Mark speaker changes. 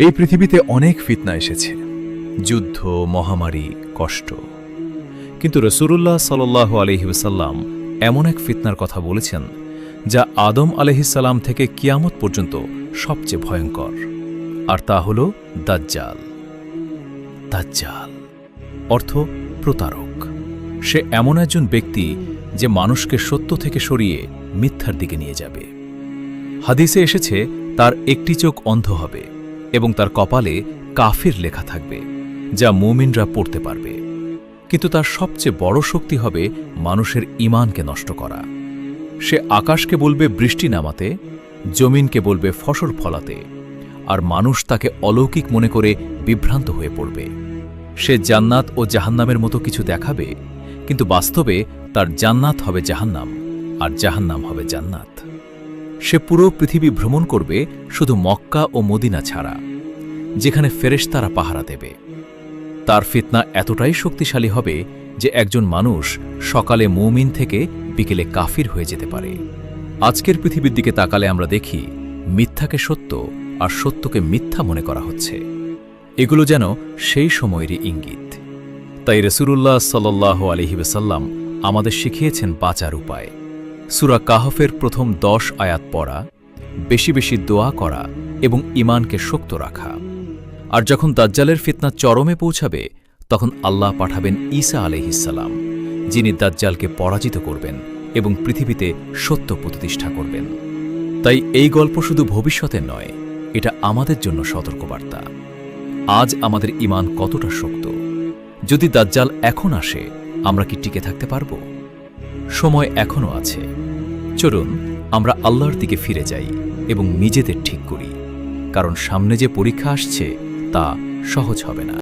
Speaker 1: এই পৃথিবীতে অনেক ফিতনা এসেছে, যুদ্ধ, মহামারী, কষ্ট। কিন্তু রাসূলুল্লাহ সাল্লাল্লাহু আলাইহি ওয়াসাল্লাম এমন এক ফিতনার কথা বলেছেন যা আদম আলাইহিসসালাম থেকে কিয়ামত পর্যন্ত সবচেয়ে ভয়ঙ্কর, আর তা হল দাজ্জাল। দাজ্জাল অর্থ প্রতারক। সে এমন একজন ব্যক্তি যে মানুষকে সত্য থেকে সরিয়ে মিথ্যার দিকে নিয়ে যাবে। হাদিসে এসেছে তার একটি চোখ অন্ধ হবে এবং তার কপালে কাফির লেখা থাকবে, যা মুমিনরা পড়তে পারবে। কিন্তু তার সবচেয়ে বড় শক্তি হবে মানুষের ঈমানকে নষ্ট করা। সে আকাশকে বলবে বৃষ্টি নামাতে, জমিনকে বলবে ফসল ফলাতে, আর মানুষ তাকে অলৌকিক মনে করে বিভ্রান্ত হয়ে পড়বে। সে জান্নাত ও জাহান্নামের মতো কিছু দেখাবে, কিন্তু বাস্তবে তার জান্নাত হবে জাহান্নাম, আর জাহান্নাম হবে জান্নাত। সে পুরো পৃথিবী ভ্রমণ করবে শুধু মক্কা ও মদিনা ছাড়া, যেখানে ফেরেশতারা পাহারা দেবে। তার ফিতনা এতটাই শক্তিশালী হবে যে একজন মানুষ সকালে মুমিন থেকে বিকেলে কাফির হয়ে যেতে পারে। আজকের পৃথিবীর দিকে তাকালে আমরা দেখি মিথ্যাকে সত্য আর সত্যকে মিথ্যা মনে করা হচ্ছে। এগুলো যেন সেই সময়েরই ইঙ্গিত। তাই রাসূলুল্লাহ সাল্লাল্লাহু আলাইহি ওয়াসাল্লাম আমাদের শিখিয়েছেন বাঁচার উপায়। সূরা কাহফের প্রথম 10 আয়াত পড়া, বেশি বেশি দোয়া করা এবং ঈমানকে শক্ত রাখা। আর যখন দাজ্জালের ফিতনা চরমে পৌঁছাবে, তখন আল্লাহ পাঠাবেন ঈসা আলাইহিসসালাম, যিনি দাজ্জালকে পরাজিত করবেন এবং পৃথিবীতে সত্য প্রতিষ্ঠা করবেন। তাই এই গল্প শুধু ভবিষ্যতের নয়, এটা আমাদের জন্য সতর্কবার্তা। আজ আমাদের ঈমান কতটা শক্ত? যদি দাজ্জাল এখন আসে, আমরা কি টিকে থাকতে পারব? সময় এখনো আছে। চলুন আমরা আল্লাহর দিকে ফিরে যাই এবং নিজেদের ঠিক করি, কারণ সামনে যে পরীক্ষা আসছে তা সহজ হবে না।